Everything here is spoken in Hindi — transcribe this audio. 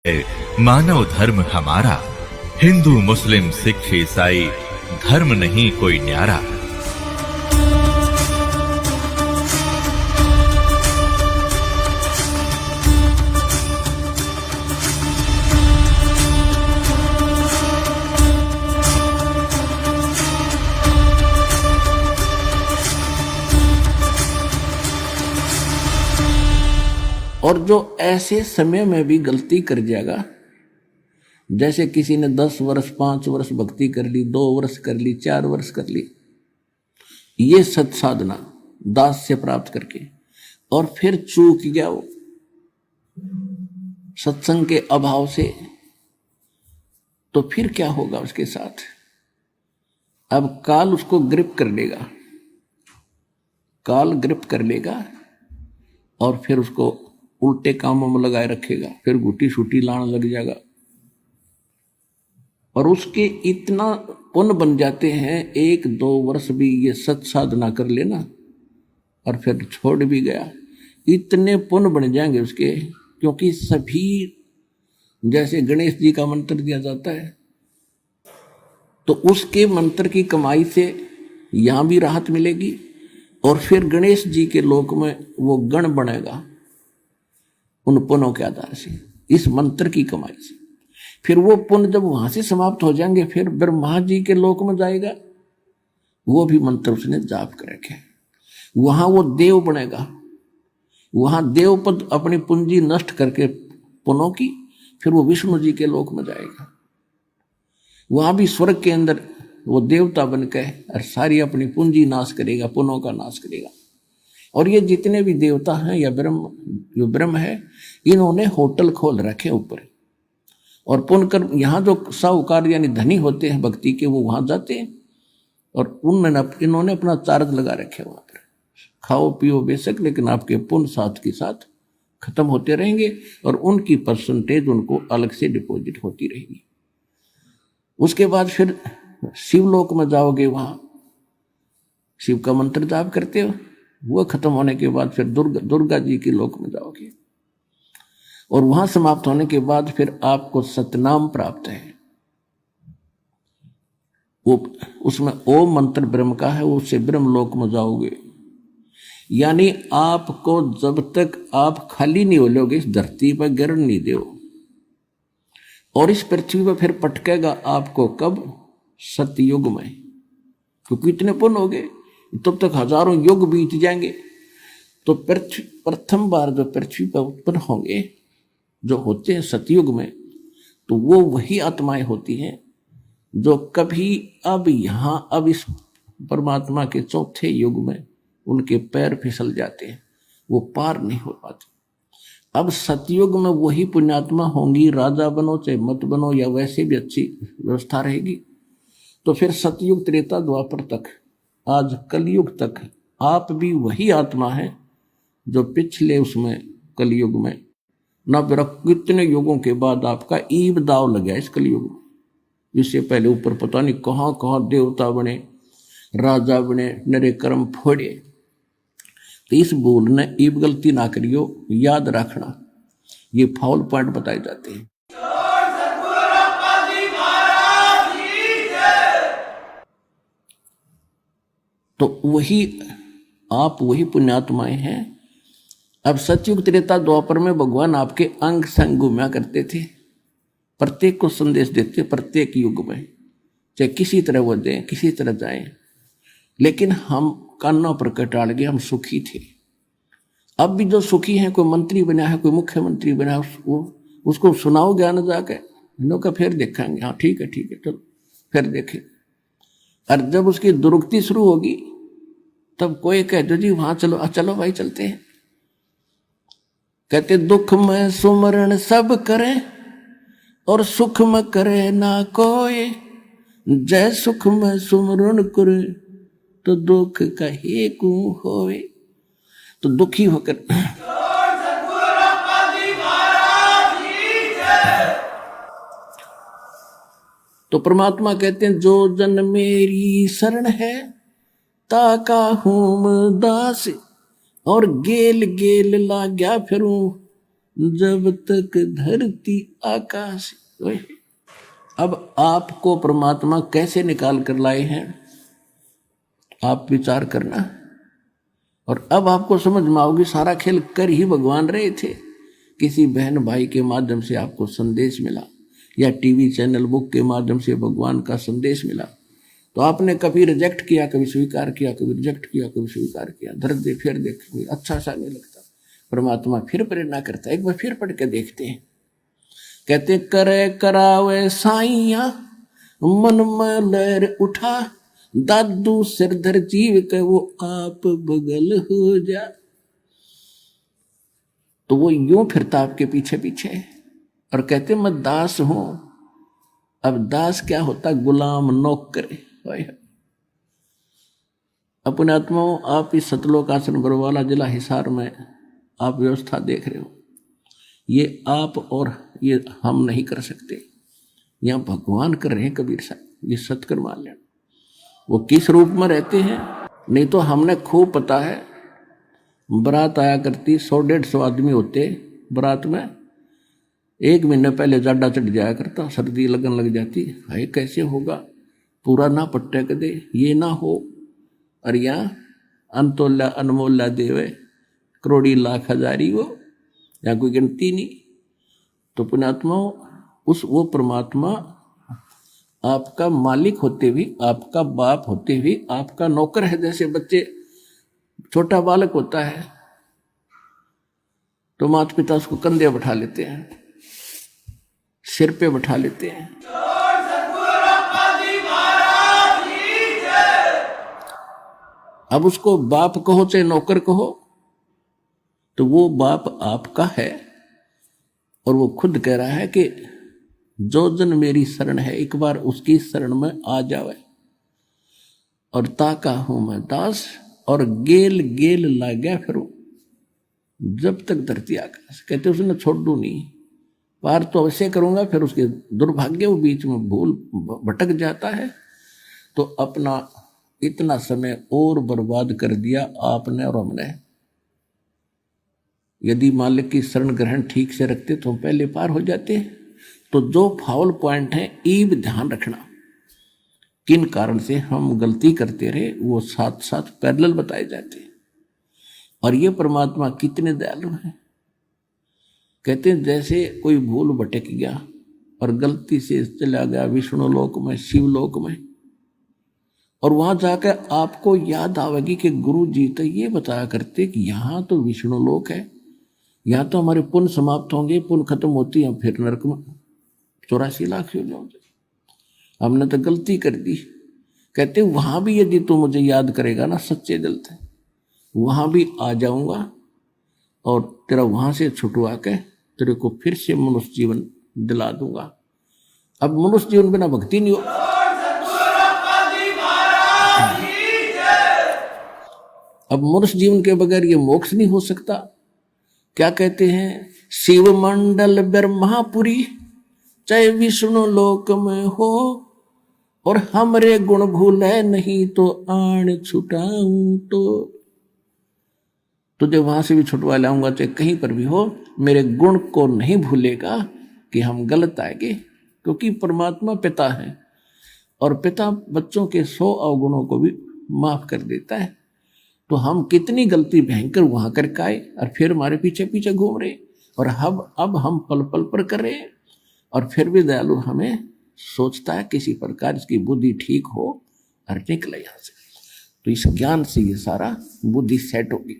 मानव धर्म हमारा, हिंदू मुस्लिम सिख ईसाई धर्म नहीं कोई न्यारा। और जो ऐसे समय में भी गलती कर जाएगा, जैसे किसी ने 10 वर्ष 5 वर्ष भक्ति कर ली, 2 वर्ष कर ली, 4 वर्ष कर ली, ये सत साधना दास से प्राप्त करके, और फिर चूक गया वो सत्संग के अभाव से, तो फिर क्या होगा उसके साथ? अब काल उसको ग्रिप कर लेगा, काल ग्रिप कर लेगा और फिर उसको उल्टे कामों में लगाए रखेगा, फिर गुटी शूटी लाने लग जाएगा। और उसके इतना पुण्य बन जाते हैं, 1-2 वर्ष भी ये सत साधना कर लेना और फिर छोड़ भी गया, इतने पुण्य बन जाएंगे उसके। क्योंकि सभी, जैसे गणेश जी का मंत्र दिया जाता है, तो उसके मंत्र की कमाई से यहां भी राहत मिलेगी, और फिर गणेश जी के लोक में वो गण बनेगा उन पुण्यों के आधार से, इस मंत्र की कमाई से। फिर वो पुण्य जब वहां से समाप्त हो जाएंगे, फिर ब्रह्मा जी के लोक में जाएगा, वो भी मंत्र उसने जाप कर रखे, वहां वो देव बनेगा, वहां देव पद अपनी पूंजी नष्ट करके पुण्यों की, फिर वो विष्णु जी के लोक में जाएगा, वहां भी स्वर्ग के अंदर वो देवता बनकर और सारी अपनी पूंजी नाश करेगा, पुण्यों का नाश करेगा। और ये जितने भी देवता हैं या जो ब्रह्म है, इन्होंने होटल खोल रखे ऊपर, और पुण्य कर यहाँ जो साहूकार यानी धनी होते हैं भक्ति के, वो वहां जाते हैं और इन्होंने अपना चार्ज लगा रखे वहां पर, खाओ पियो बेशक, लेकिन आपके पुण्य साथ के साथ खत्म होते रहेंगे और उनकी परसेंटेज उनको अलग से डिपॉजिट होती रहेगी। उसके बाद फिर शिवलोक में जाओगे, वहां शिव का मंत्र जाप करते हो, वो खत्म होने के बाद फिर दुर्गा जी के लोक में जाओगे, और वहां समाप्त होने के बाद फिर आपको सतनाम प्राप्त है। वो उसमें ओम मंत्र ब्रह्म का है, उससे ब्रह्म लोक में जाओगे। यानी आपको जब तक आप खाली नहीं हो लोगे, इस धरती पर गिरन नहीं दो, और इस पृथ्वी पर फिर पटकेगा आपको कब? सतयुग में, क्योंकि इतने पुण्य हो गए, तब तक हजारों युग बीत जाएंगे। तो प्रथम बार जो पृथ्वी पर उत्पन्न होंगे, जो होते हैं सतयुग में, तो वो वही आत्माएं होती हैं जो कभी अब इस परमात्मा के चौथे युग में उनके पैर फिसल जाते हैं, वो पार नहीं हो पाते। अब सतयुग में वही पुण्यात्मा होंगी, राजा बनो चाहे मत बनो, या वैसे भी अच्छी व्यवस्था रहेगी। तो फिर सतयुग त्रेता द्वापर तक, आज कलयुग तक आप भी वही आत्मा है जो पिछले उसमें कलयुग में ना, कितने युगों के बाद आपका ईब दाव लगा इस कलयुग में। इससे पहले ऊपर पता नहीं कहाँ कहाँ देवता बने, राजा बने, नरे कर्म फोड़े। तो इस भूल ने ईब गलती ना करियो, याद रखना, ये फाउल पॉइंट बताए जाते हैं। तो वही आप वही पुण्यात्माएं हैं। अब सतयुग त्रेता द्वापर में भगवान आपके अंग संग घूमा करते थे, प्रत्येक को संदेश देते, प्रत्येक युग में, चाहे किसी तरह वो दें, किसी तरह जाएं, लेकिन हम कानों पर कटाड़ गए, हम सुखी थे। अब भी जो सुखी हैं, कोई मंत्री बना है, कोई मुख्यमंत्री बना है, उसको सुनाओ ज्ञान जाके, का फिर देखेंगे, हाँ ठीक है चलो फिर देखें। और जब उसकी दुरुक्ति शुरू होगी, तब कोई कह दो जी वहां चलो, चलो भाई चलते हैं। कहते दुख में सुमरण सब करे और सुख में करे ना कोई, जय सुख में सुमरण करे तो दुख कहे को होए। तो दुखी होकर तो परमात्मा कहते हैं, जो जन मेरी शरण है ताका हूम दास, और गेल गेल लाग्या फिरूं जब तक धरती आकाश। अब आपको परमात्मा कैसे निकाल कर लाए हैं, आप विचार करना। और अब आपको समझ में आओगी सारा खेल कर ही भगवान रहे थे। किसी बहन भाई के माध्यम से आपको संदेश मिला, या टीवी चैनल बुक के माध्यम से भगवान का संदेश मिला, तो आपने कभी रिजेक्ट किया, कभी स्वीकार किया, कभी रिजेक्ट किया, कभी स्वीकार किया। दर्द दे फिर देख, अच्छा सा नहीं लगता। परमात्मा फिर प्रेरणा करता है, एक बार फिर पढ़ के देखते हैं। कहते करे करावे साइया मन में लहर उठा, दादू सिरधर जीव के वो आप बगल हो जा। तो वो यूं फिरता आपके पीछे पीछे और कहते मैं दास हूं। अब दास क्या होता, गुलाम नौकर। अपने आत्माओं, आप इस सतलोक आश्रम बरवाला जिला हिसार में आप व्यवस्था देख रहे हो, ये आप और ये हम नहीं कर सकते, यहाँ भगवान कर रहे हैं। कबीर साहब ये सत्कर मान लेना। वो किस रूप में रहते हैं, नहीं तो हमने खूब पता है। बारात आया करती, 100-150 आदमी होते बारात में। 1 महीने पहले जाडा चढ़ जाया करता, सर्दी लगन लग जाती। हाय कैसे होगा, पूरा ना पट्टे के दे, ये ना हो। और यहाँ अंतोल्ला अनमोल्ला देवे, करोड़ी लाख हजारी वो, यहाँ कोई गिनती नहीं। तो पुण्यात्मा, वो परमात्मा आपका मालिक होते भी, आपका बाप होते भी आपका नौकर है। जैसे बच्चे, छोटा बालक होता है तो माता पिता उसको कंधे बैठा लेते हैं, सिर पे बैठा लेते हैं। अब उसको बाप कहो चाहे नौकर कहो, तो वो बाप आपका है। और वो खुद कह रहा है कि जो जन मेरी शरण है, एक बार उसकी शरण में आ जावे। और ताका हूं मैं दास, और गेल गेल लाग्या फिरूं जब तक धरती आकाश। कहते उसने छोड़ दू नहीं, पार तो अवश्य करूंगा। फिर उसके दुर्भाग्य वो बीच में भूल भटक जाता है, तो अपना इतना समय और बर्बाद कर दिया आपने और हमने। यदि मालिक की शरण ग्रहण ठीक से रखते तो हम पहले पार हो जाते। तो जो फाउल पॉइंट है, ईब ध्यान रखना, किन कारण से हम गलती करते रहे, वो साथ साथ पैरेलल बताए जाते हैं। और ये परमात्मा कितने दयालु हैं। कहते हैं जैसे कोई भूल भटक गया और गलती से चला गया विष्णु लोक में, शिवलोक में, और वहां जाकर आपको याद आवेगी कि गुरु जी तो ये बताया करते कि यहाँ तो विष्णु लोक है, यहाँ तो हमारे पुण्य समाप्त होंगे, पुण्य खत्म होती है, फिर नरक में 84 लाख योजनाओं से हमने तो गलती कर दी। कहते वहां भी यदि तू मुझे याद करेगा ना सच्चे दिल से, वहां भी आ जाऊंगा और तेरा वहां से छुटवा के तेरे को फिर से मनुष्य जीवन दिला दूंगा। अब मनुष्य जीवन बिना भक्ति नहीं हो। अब मनुष्य जीवन के बगैर ये मोक्ष नहीं हो सकता। क्या कहते हैं, शिव मंडल ब्रह्मापुरी चाहे विष्णु लोक में हो, और हमरे गुण भूले नहीं तो आण छुटाऊं तो। तुझे वहां से भी छुटवा लाऊंगा, चाहे कहीं पर भी हो, मेरे गुण को नहीं भूलेगा कि हम गलत आएंगे। क्योंकि परमात्मा पिता है और पिता बच्चों के 100 अवगुणों को भी माफ कर देता है। तो हम कितनी गलती भयंकर वहां करके आए और फिर हमारे पीछे पीछे घूम रहे, और अब हम पल पल पर कर रहे हैं। और फिर भी दयालु हमें सोचता है किसी प्रकार इसकी बुद्धि ठीक हो और निकले यहां से। तो इस ज्ञान से ये सारा बुद्धि सेट होगी।